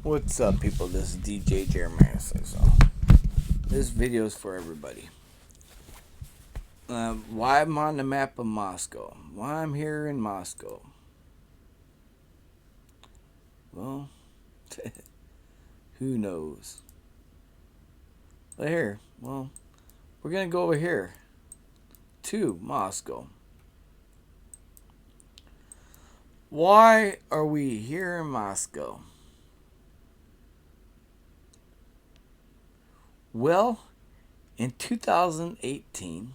What's up, people? This is DJ Jeremiah. So, this video is for everybody. Why I'm on the map of Moscow? Why I'm here in Moscow? Well, who knows? But here, well, we're gonna go over here to Moscow. Why are we here in Moscow? Well, in 2018,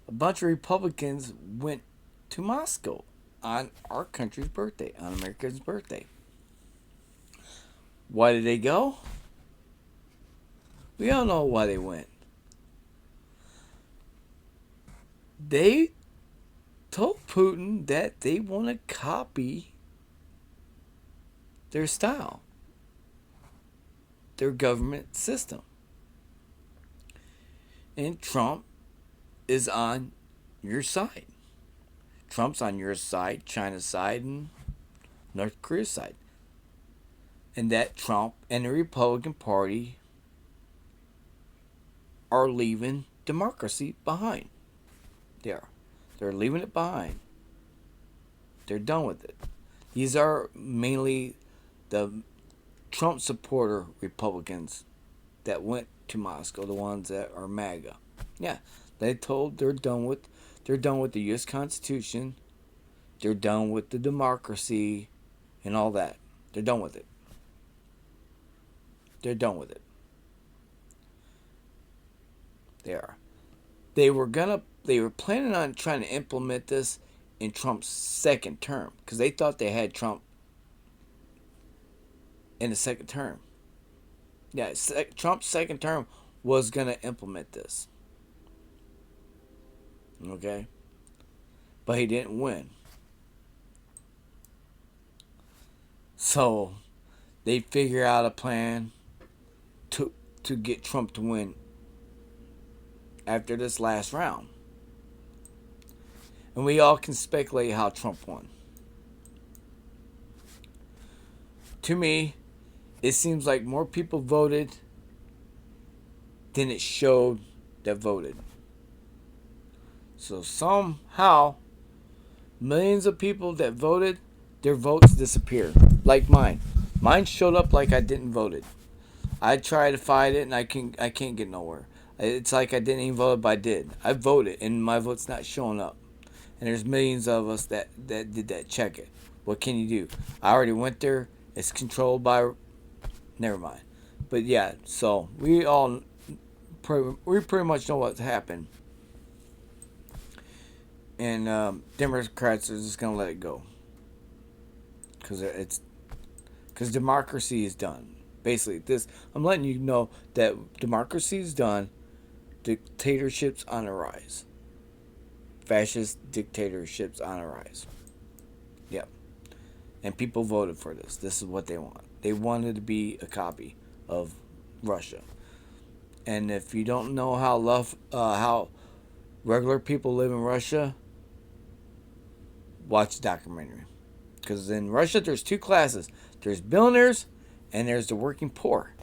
a bunch of Republicans went to Moscow on our country's birthday, on America's birthday. Why did they go? We all know why they went. They told Putin that they want to copy their style, their government system. And Trump is on your side. Trump's on your side, China's side, and North Korea's side. And that Trump and the Republican Party are leaving democracy behind. They are. They're leaving it behind. They're done with it. These are mainly the Trump supporter Republicans that went to Moscow, the ones that are MAGA. Yeah, they're done with the US Constitution. They're done with the democracy and all that. They're done with it. They're done with it. They are. They were planning on trying to implement this in Trump's second term because they thought they had Trump in the second term. Yeah, Trump's second term was going to implement this. Okay? But he didn't win. So, they figure out a plan to get Trump to win after this last round. And we all can speculate how Trump won. To me, it seems like more people voted than it showed that voted. So somehow, millions of people that voted, their votes disappeared. Like mine. Mine showed up like I didn't voted. I tried to fight it and I can't get nowhere. It's like I didn't even vote, but I did. I voted and my vote's not showing up. And there's millions of us that did that. Check it. What can you do? I already went there. It's controlled by. Never mind. But yeah, so we pretty much know what's happened. And Democrats are just gonna let it go because democracy is done. Basically, I'm letting you know that democracy is done. Dictatorships on the rise. Fascist dictatorships on the rise. Yep. And people voted for this. This is what they want. They wanted to be a copy of Russia. And if you don't know how regular people live in Russia, watch the documentary. Because in Russia, there's two classes. There's billionaires and there's the working poor.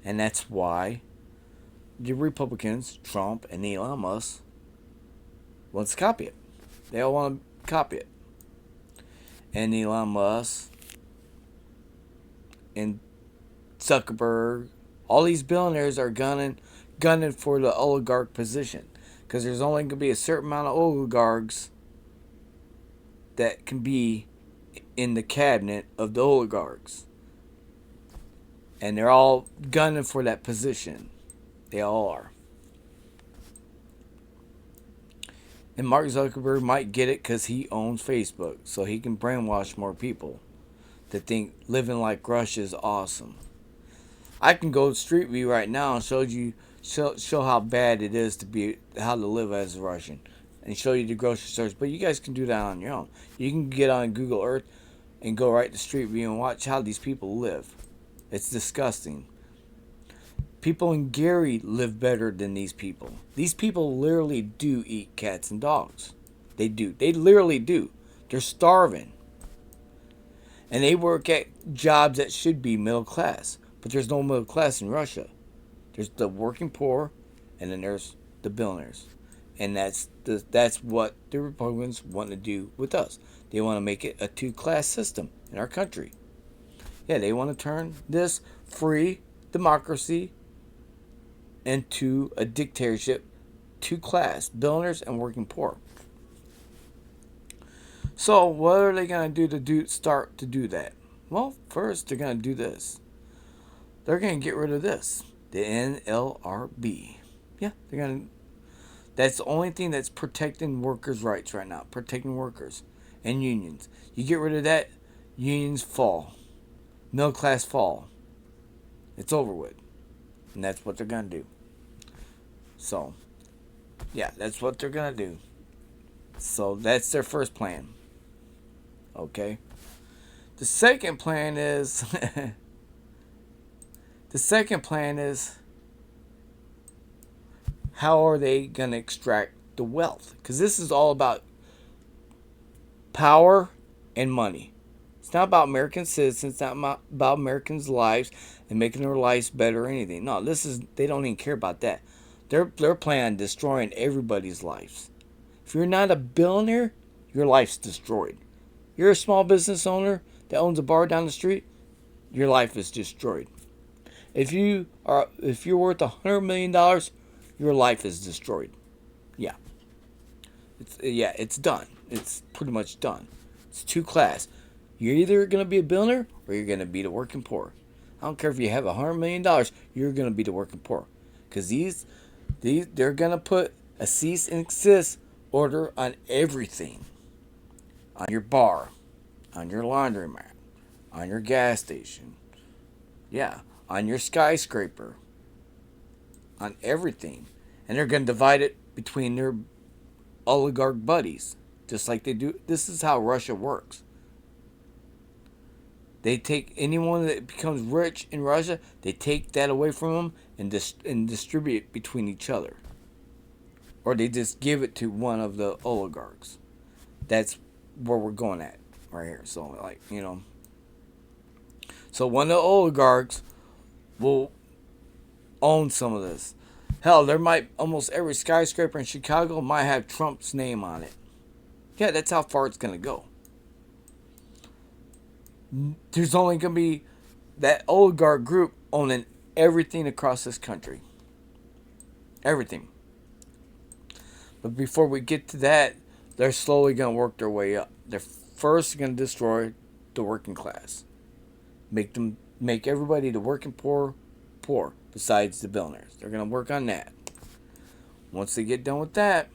And that's why the Republicans, Trump and Elon Musk, wants to copy it. They all want to copy it. And Elon Musk and Zuckerberg, all these billionaires are gunning for the oligarch position. Because there's only going to be a certain amount of oligarchs that can be in the cabinet of the oligarchs. And they're all gunning for that position. They all are. And Mark Zuckerberg might get it because he owns Facebook. So he can brainwash more people to think living like Russia is awesome. I can go to Street View right now and show how bad it is how to live as a Russian. And show you the grocery stores. But you guys can do that on your own. You can get on Google Earth and go right to Street View and watch how these people live. It's disgusting. People in Gary live better than these people. These people literally do eat cats and dogs. They do. They literally do. They're starving. And they work at jobs that should be middle class. But there's no middle class in Russia. There's the working poor, and then there's the billionaires. And that's what the Republicans want to do with us. They want to make it a two-class system in our country. Yeah, they want to turn this free democracy into a dictatorship, two-class, billionaires and working poor. So what are they going to start to do that? Well, first they're going to do this. They're going to get rid of this, the NLRB. Yeah, they're going to. That's the only thing that's protecting workers' rights right now, protecting workers and unions. You get rid of that, unions fall, middle class fall. It's over with, and that's what they're going to do. So, yeah, that's what they're going to do. So that's their first plan. Okay. The second plan is how are they going to extract the wealth? Because this is all about power and money. It's not about American citizens. It's not about Americans' lives and making their lives better or anything. No, they don't even care about that. They're planning on destroying everybody's lives. If you're not a billionaire, your life's destroyed. You're a small business owner that owns a bar down the street, your life is destroyed. If you're worth $100 million, your life is destroyed. Yeah. It's done. It's pretty much done. It's two class. You're either gonna be a billionaire or you're gonna be the working poor. I don't care if you have $100 million, you're gonna be the working poor. Because they're gonna put a cease and desist order on everything. On your bar, on your laundromat, on your gas station, yeah, on your skyscraper, on everything. And they're going to divide it between their oligarch buddies, just like they do. This is how Russia works. They take anyone that becomes rich in Russia, they take that away from them and distribute it between each other. Or they just give it to one of the oligarchs. That's where we're going at right here. So, so one of the oligarchs will own some of this. Hell, almost every skyscraper in Chicago might have Trump's name on it. Yeah, that's how far it's going to go. There's only going to be that oligarch group owning everything across this country. Everything. But before we get to that, they're slowly going to work their way up. They're first going to destroy the working class. Make everybody, the working poor, besides the billionaires. They're going to work on that. Once they get done with that,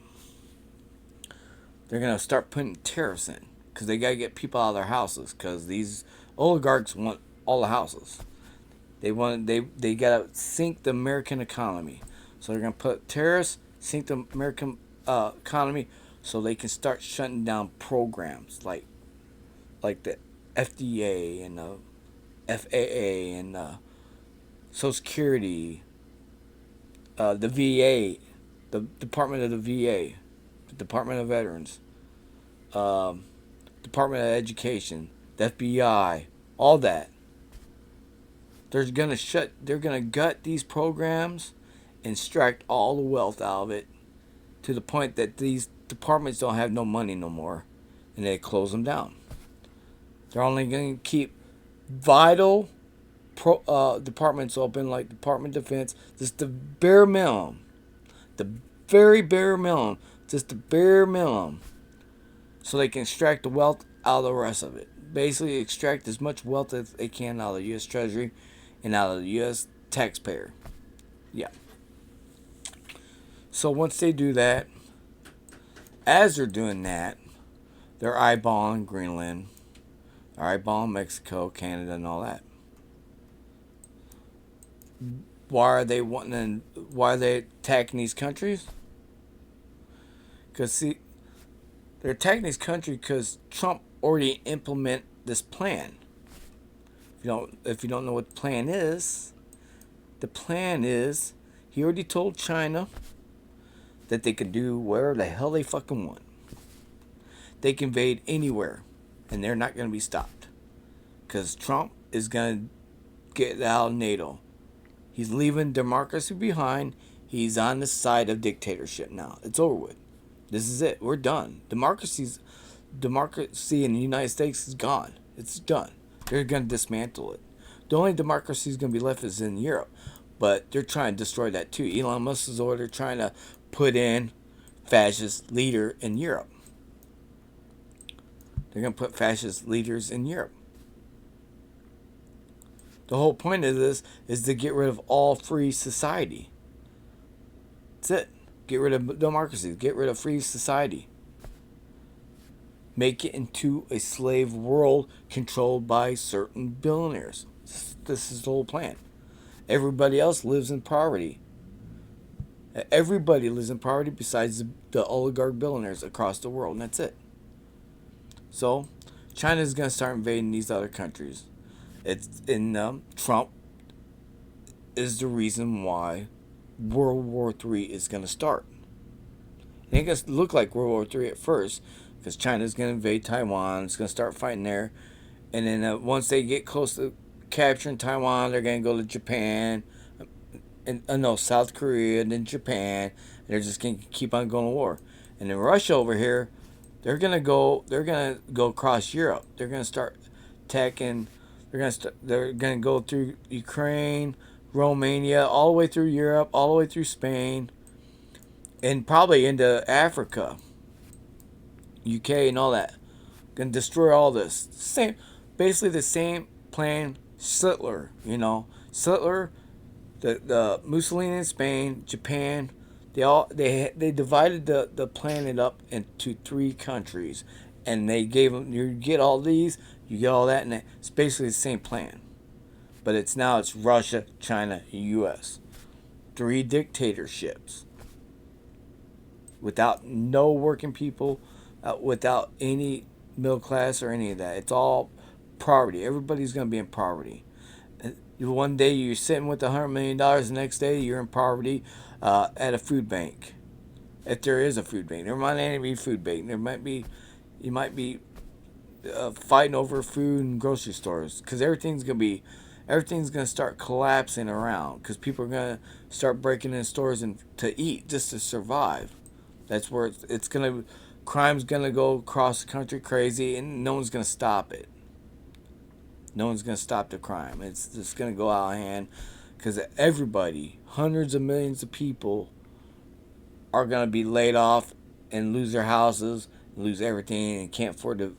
they're going to start putting tariffs in. Because they got to get people out of their houses. Because these oligarchs want all the houses. They got to sink the American economy. So they're going to put tariffs, sink the American economy, so they can start shutting down programs like the FDA and the FAA and Social Security, the VA, the Department of the VA, the Department of Veterans, Department of Education, the FBI, all that. They're gonna gut these programs and extract all the wealth out of it to the point that these departments don't have no money no more, and they close them down. They're only going to keep vital departments open, like Department of Defense. Just the bare minimum, the very bare minimum, just the bare minimum, so they can extract the wealth out of the rest of it. Basically, extract as much wealth as they can out of the U.S. Treasury and out of the U.S. taxpayer. Yeah. So once they do that, as they're doing that, they're eyeballing Greenland, they're eyeballing Mexico, Canada, and all that. Why are they attacking these countries? Because they're attacking these countries because Trump already implemented this plan. If you don't know what the plan is he already told China that they can do whatever the hell they fucking want. They can invade anywhere, and they're not going to be stopped. because Trump is going to get out of NATO. He's leaving democracy behind. He's on the side of dictatorship now. It's over with. This is it. We're done. Democracy in the United States is gone. It's done. They're going to dismantle it. The only democracy is going to be left is in Europe, but they're trying to destroy that too. Elon Musk is over there trying to put in fascist leader in Europe. They're going to put fascist leaders in Europe. The whole point of this is to get rid of all free society. That's it. Get rid of democracy. Get rid of free society. Make it into a slave world controlled by certain billionaires. This is the whole plan. Everybody else lives in poverty. Everybody lives in poverty besides the oligarch billionaires across the world, and that's it. So, China is going to start invading these other countries. Trump is the reason why World War III is going to start. It ain't going to look like World War III at first, because China's going to invade Taiwan. It's going to start fighting there. And then once they get close to capturing Taiwan, they're going to go to Japan. And South Korea, and then Japan. And they're just going to keep on going to war. And then Russia over here, they're going to go across Europe. They're going to start attacking. They're going to go through Ukraine, Romania, all the way through Europe, all the way through Spain, and probably into Africa, UK, and all that. Going to destroy all this. Basically the same plan. Hitler, Hitler, the Mussolini in Spain, Japan. They divided the planet up into 3 countries, and they gave them, you get all these, you get all that, and it's basically the same plan. But it's Russia, China, U.S. 3 dictatorships. Without no working people, without any middle class or any of that. It's all poverty. Everybody's going to be in poverty. One day you're sitting with $100 million, the next day you're in poverty at a food bank. If there is a food bank. There might not be a food bank. You might be fighting over food in grocery stores, because everything's going to start collapsing around, because people are going to start breaking in stores and to eat just to survive. That's where crime's going to go across the country crazy, and no one's going to stop it. No one's going to stop the crime. It's just going to go out of hand, because everybody, hundreds of millions of people, are going to be laid off and lose their houses, lose everything, and can't afford to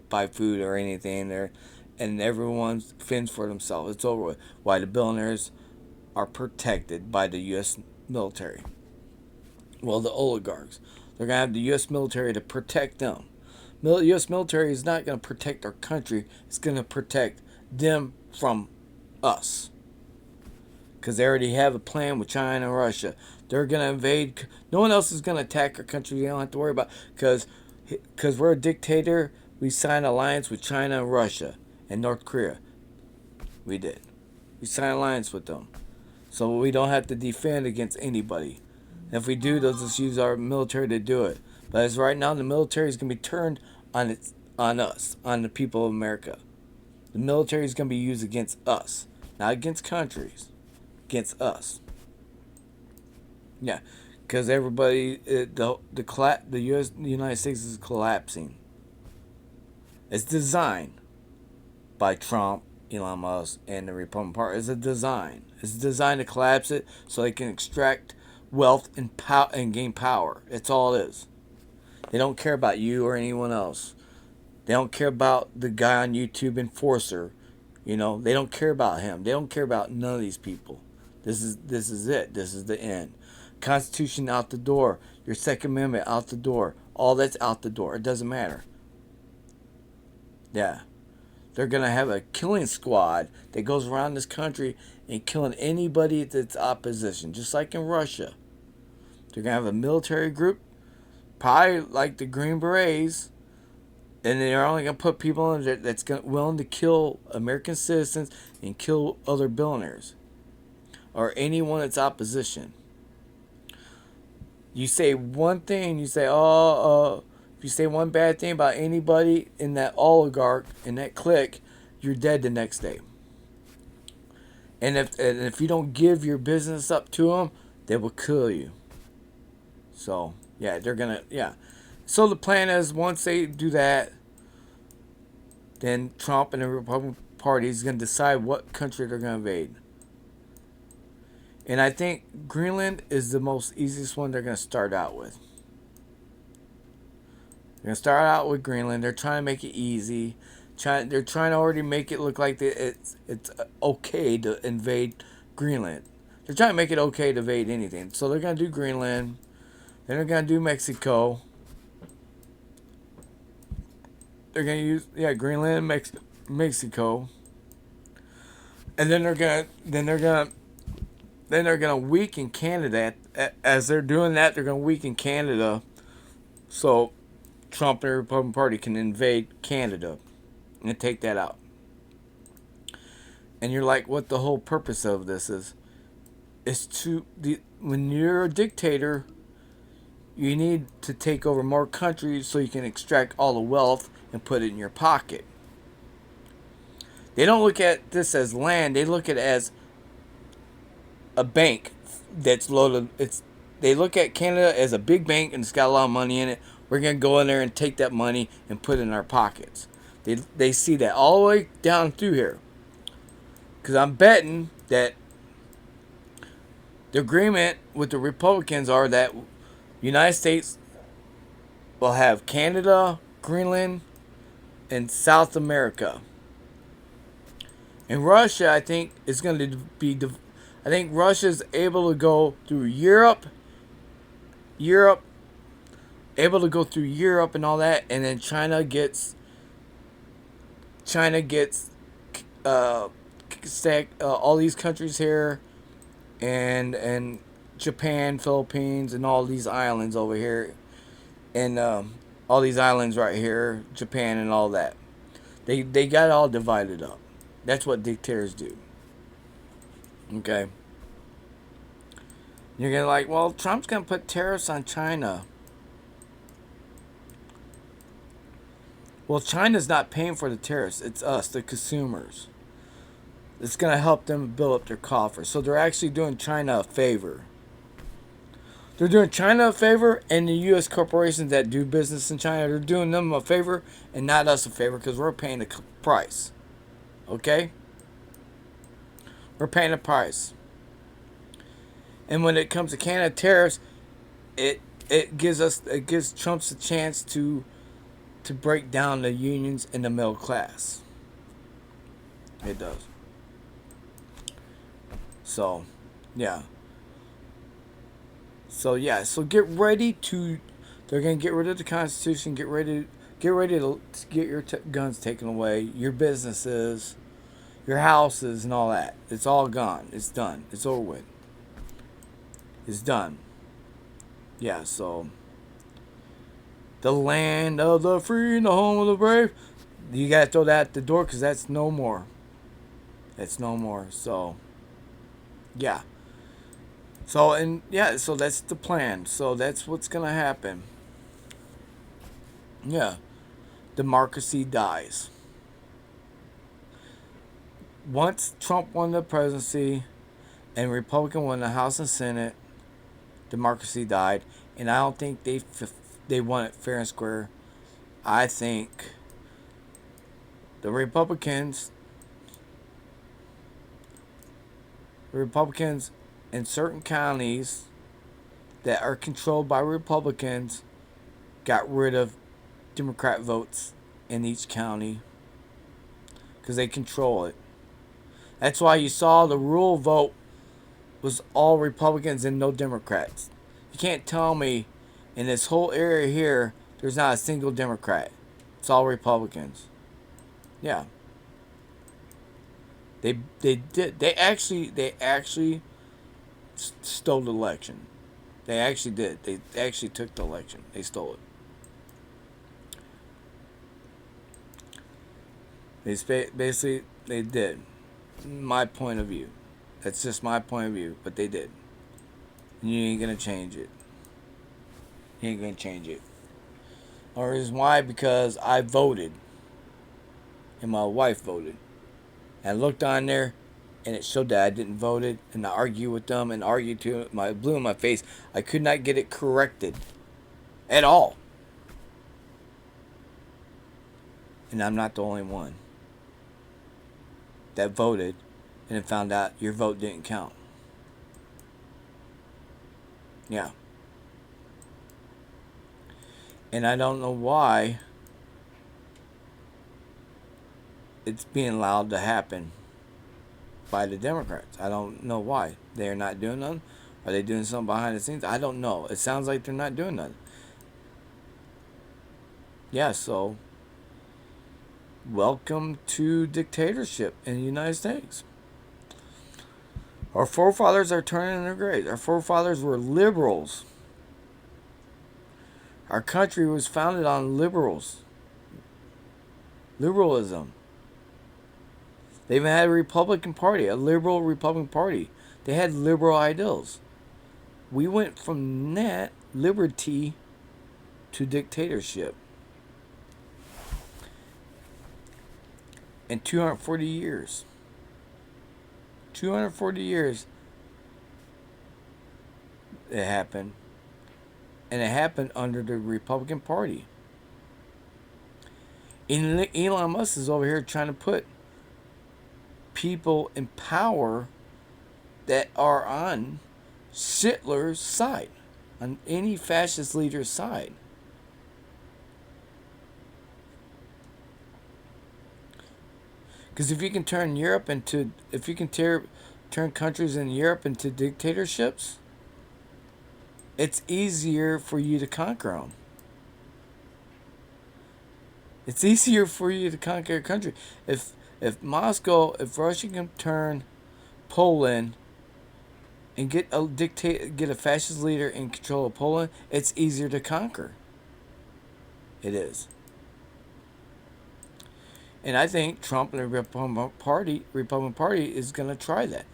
buy food or anything there. And everyone fends for themselves. It's over with. Why the billionaires are protected by the U.S. military. Well, the oligarchs. They're going to have the U.S. military to protect them. The U.S. military is not going to protect our country. It's going to protect them from us. Because they already have a plan with China and Russia. They're going to invade. No one else is going to attack our country. We don't have to worry about it. Because we're a dictator, we signed an alliance with China and Russia and North Korea. We did. We signed an alliance with them. So we don't have to defend against anybody. And if we do, they'll just use our military to do it. But as right now, the military is going to be turned on us, on the people of America. The military is going to be used against us, not against countries, against us. Yeah, because everybody, the United States is collapsing. It's designed by Trump, Elon Musk, and the Republican Party. It's a design. It's designed to collapse it so they can extract wealth and gain power. That's all it is. They don't care about you or anyone else. They don't care about the guy on YouTube, Enforcer. They don't care about him. They don't care about none of these people. This is it. This is the end. Constitution out the door. Your Second Amendment out the door. All that's out the door. It doesn't matter. Yeah. They're going to have a killing squad that goes around this country and killing anybody that's opposition, just like in Russia. They're going to have a military group, probably like the Green Berets, and they're only going to put people in there that's willing to kill American citizens and kill other billionaires or anyone that's opposition. You say one thing, if you say one bad thing about anybody in that oligarch, in that clique, you're dead the next day. And if you don't give your business up to them, they will kill you. So yeah, they're gonna yeah. So the plan is once they do that, then Trump and the Republican Party is gonna decide what country they're gonna invade. And I think Greenland is the most easiest one they're gonna start out with. They're gonna start out with Greenland. They're trying to make it easy. They're trying to already make it look like it's okay to invade Greenland. They're trying to make it okay to invade anything. So they're gonna do Greenland. Then they're gonna do Mexico. They're gonna use Greenland, Mexico, and then they're gonna weaken Canada. As they're doing that, they're gonna weaken Canada. So Trump and the Republican Party can invade Canada and take that out. And you're like, what the whole purpose of this is? Is when you're a dictator, you need to take over more countries so you can extract all the wealth and put it in your pocket. They don't look at this as land. They look at it as a bank that's loaded. They look at Canada as a big bank and it's got a lot of money in it. We're gonna go in there and take that money and put it in our pockets. They see that all the way down through here. Because I'm betting that the agreement with the Republicans are that United States will have Canada, Greenland, and South America. And Russia, I think, is going to be. I think Russia is able to go through Europe, able to go through Europe and all that, and then China gets all these countries here, and Japan, Philippines, and all these islands over here, and all these islands right here, Japan and all that. They got it all divided up. That's what dictators do. Okay. You're gonna like, well, Trump's gonna put tariffs on China. Well, China's not paying for the tariffs. It's us, the consumers. It's gonna help them build up their coffers. So they're actually doing China a favor. They're doing China a favor, and the U.S. corporations that do business in China, they're doing them a favor and not us a favor because we're paying the price. Okay? We're paying the price. And when it comes to Canada tariffs, it gives Trump a chance to break down the unions and the middle class. It does. So, yeah. So get ready to. They're gonna get rid of the Constitution. Get ready to get your guns taken away. Your businesses, your houses, and all that. It's all gone. It's done. It's over with. It's done. Yeah. So. The land of the free and the home of the brave. You gotta throw that at the door because that's no more. That's no more. So. Yeah. So that's the plan. So that's what's gonna happen. Yeah. Democracy dies. Once Trump won the presidency and Republican won the House and Senate, democracy died. And I don't think they won it fair and square. I think the Republicans in certain counties that are controlled by Republicans got rid of Democrat votes in each county because they control it. That's why you saw the rural vote was all Republicans and no Democrats. You can't tell me in this whole area here there's not a single Democrat. It's all Republicans. Yeah. They actually stole the election. They actually did. They actually took the election. They stole it. They did. My point of view. That's just my point of view, but they did. And you ain't gonna change it. You ain't gonna change it. Or reason why? Because I voted. And my wife voted. And I looked on there, and it showed that I didn't vote it, and I argued with them and argued to my blew in my face. I could not get it corrected at all, and I'm not the only one that voted, and then found out your vote didn't count. Yeah, and I don't know why it's being allowed to happen by the Democrats. I don't know why they're not doing nothing. Are they doing something behind the scenes? I don't know. It sounds like they're not doing nothing. Yeah, so welcome to dictatorship in the United States. Our forefathers are turning in their graves. Our forefathers were liberals. Our country was founded on liberalism. They even had a Republican Party, a liberal Republican Party. They had liberal ideals. We went from that liberty to dictatorship in 240 years. 240 years it happened. And it happened under the Republican Party. And Elon Musk is over here trying to put people in power that are on Hitler's side, on any fascist leader's side. Because if you can turn Europe into, if you can turn countries in Europe into dictatorships, it's easier for you to conquer them. It's easier for you to conquer a country. If Moscow, if Russia can turn Poland and get a fascist leader in control of Poland, it's easier to conquer. It is. And I think Trump and the Republican Party is going to try that.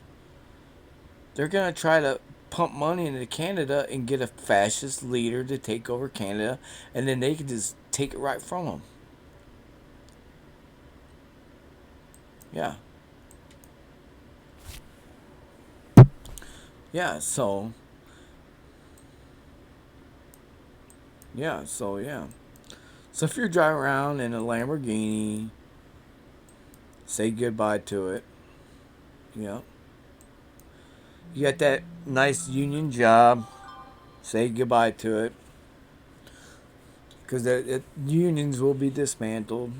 They're going to try to pump money into Canada and get a fascist leader to take over Canada, and then they can just take it right from them. Yeah. Yeah, so. Yeah, so yeah. So if you're driving around in a Lamborghini, say goodbye to it. Yeah. You got that nice union job, say goodbye to it. Because the unions will be dismantled.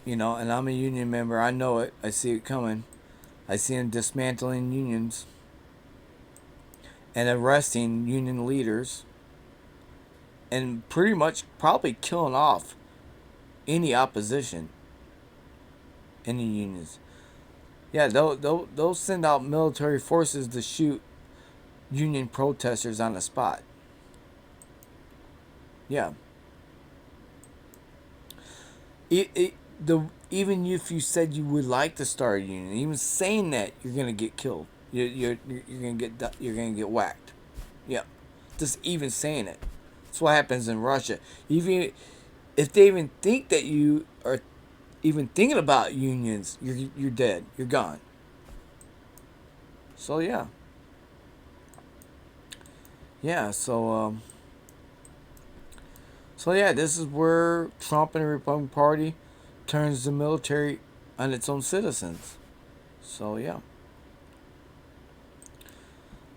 You know, and I'm a union member. I know it. I see it coming. I see them dismantling unions and arresting union leaders and pretty much probably killing off any opposition in the unions. Yeah, they'll send out military forces to shoot union protesters on the spot. Yeah. Even if you said you would like to start a union, even saying that, you're gonna get killed. You're gonna get whacked. Yeah, just even saying it. That's what happens in Russia. Even if they even think that you are even thinking about unions, you're dead. You're gone. So yeah, yeah. So yeah, this is where Trump and the Republican Party turns the military on its own citizens. So yeah.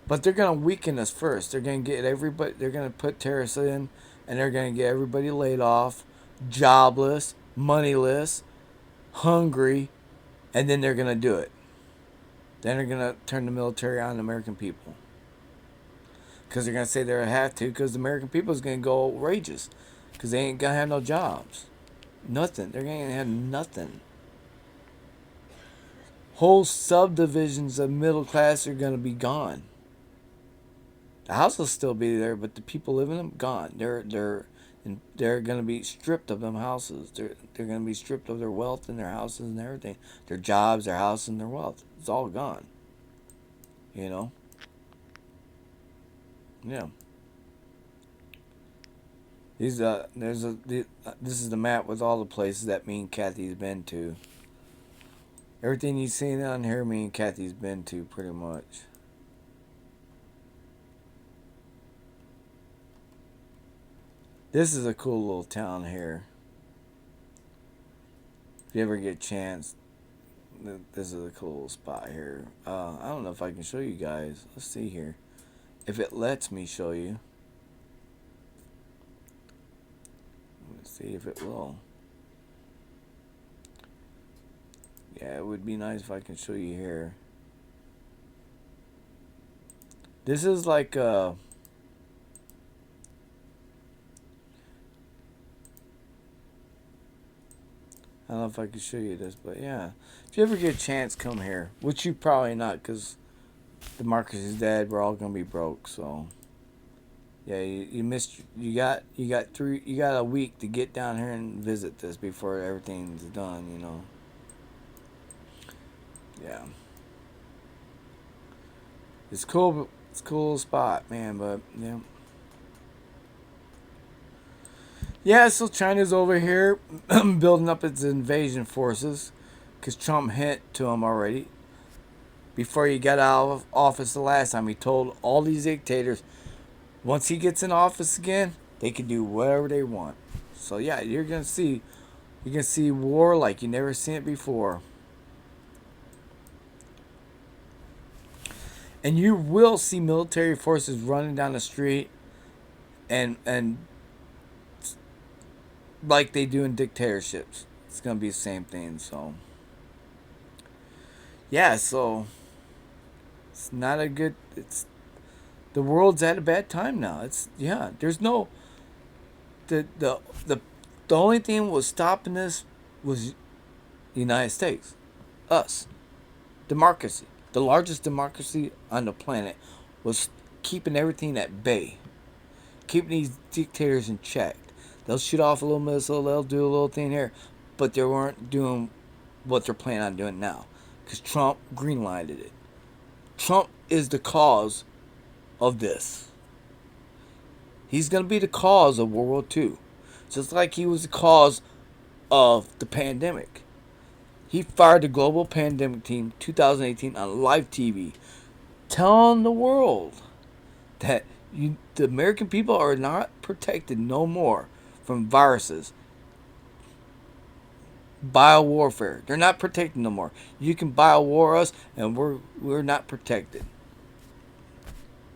But they're gonna weaken us first. They're gonna get everybody. They're gonna put tariffs in, and they're gonna get everybody laid off, jobless, moneyless, hungry, and then they're gonna do it. Then they're gonna turn the military on the American people, because they're gonna say they have to, because the American people is gonna go outrageous, because they ain't gonna have no jobs, nothing. They're gonna have nothing. Whole subdivisions of middle class are gonna be gone. The house will still be there, but the people living in them gone. They're gonna be stripped of them houses. They're gonna be stripped of their wealth and their houses and everything, their jobs, their house, and their wealth. It's all gone. You know. Yeah. This is the map with all the places that me and Kathy's been to. Everything you've seen on here, me and Kathy's been to pretty much. This is a cool little town here. If you ever get a chance, this is a cool little spot here. I don't know if I can show you guys. Let's see here. If it lets me show you. Let's see if it will. Yeah, it would be nice if I can show you here. This is like I don't know if I can show you this, but yeah. If you ever get a chance, come here. Which you probably not, because DeMarcus is dead. We're all gonna be broke. So yeah, you missed. You got a week to get down here and visit this before everything's done. You know. Yeah. It's cool. It's a cool spot, man. But yeah. Yeah, so China's over here building up its invasion forces because Trump hint to them already. Before he got out of office the last time, he told all these dictators once he gets in office again, they can do whatever they want. So yeah, you're gonna see war like you never seen it before, and you will see military forces running down the street and like they do in dictatorships. It's gonna be the same thing. So yeah, so it's not a good. It's the world's at a bad time now. It's yeah. There's no the the the the only thing was stopping this was the United States, us, democracy, the largest democracy on the planet, was keeping everything at bay, keeping these dictators in check. They'll shoot off a little missile, they'll do a little thing here, but they weren't doing what they're planning on doing now, because Trump greenlighted it. Trump is the cause of this. He's going to be the cause of World War II. Just like he was the cause of the pandemic. He fired the global pandemic team 2018 on live TV, telling the world that the American people are not protected no more from viruses, biowarfare. They're not protected no more. You can biowar us, and we're not protected.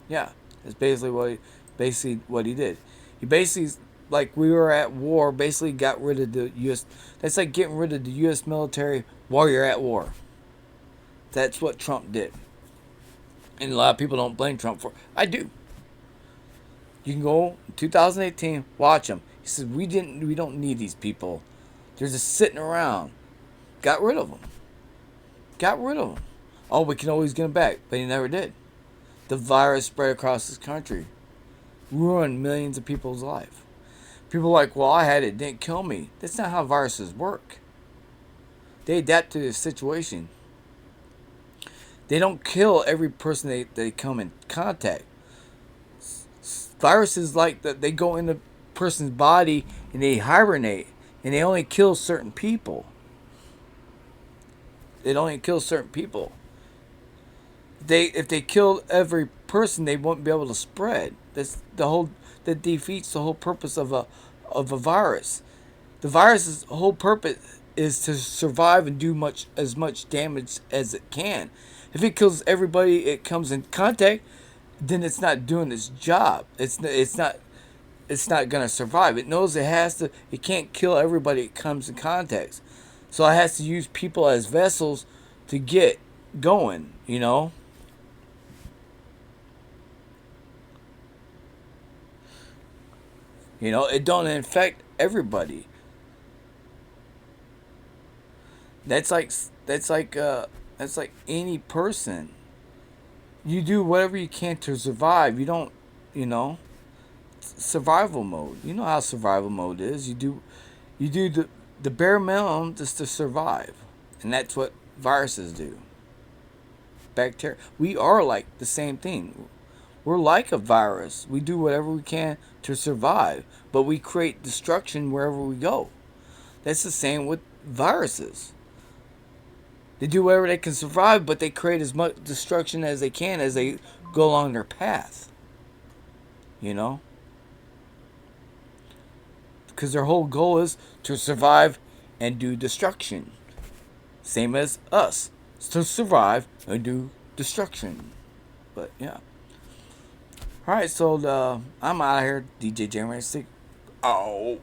Yeah, that's basically what he did. He basically, like we were at war, basically got rid of the U.S. That's like getting rid of the U.S. military while you're at war. That's what Trump did, and a lot of people don't blame Trump for it. I do. You can go in 2018, watch him. He said we don't need these people. They're just sitting around. Got rid of them. Got rid of them. Oh, we can always get them back, but he never did. The virus spread across this country, ruined millions of people's life. People are like, well, I had it, didn't kill me. That's not how viruses work. They adapt to the situation. They don't kill every person they come in contact. Viruses like that, they go in the person's body and they hibernate, and they only kill certain people. It only kills certain people. If they killed every person, they won't be able to spread. That defeats the whole purpose of a virus. The virus's whole purpose is to survive and do as much damage as it can. If it kills everybody it comes in contact, then it's not doing its job. It's not gonna survive. It knows it has to. It can't kill everybody it comes in contact. So it has to use people as vessels to get going. You know. You know, it don't infect everybody. That's like that's like that's like any person. You do whatever you can to survive. You don't, you know, survival mode. You know how survival mode is. You do the bare minimum just to survive, and that's what viruses do. Bacteria. We are like the same thing. We're like a virus. We do whatever we can to survive, but we create destruction wherever we go. That's the same with viruses. They do whatever they can survive, but they create as much destruction as they can as they go along their path. You know? Because their whole goal is to survive and do destruction. Same as us. To survive and do destruction. But yeah. Alright, so I'm out of here. DJ January 6. Oh.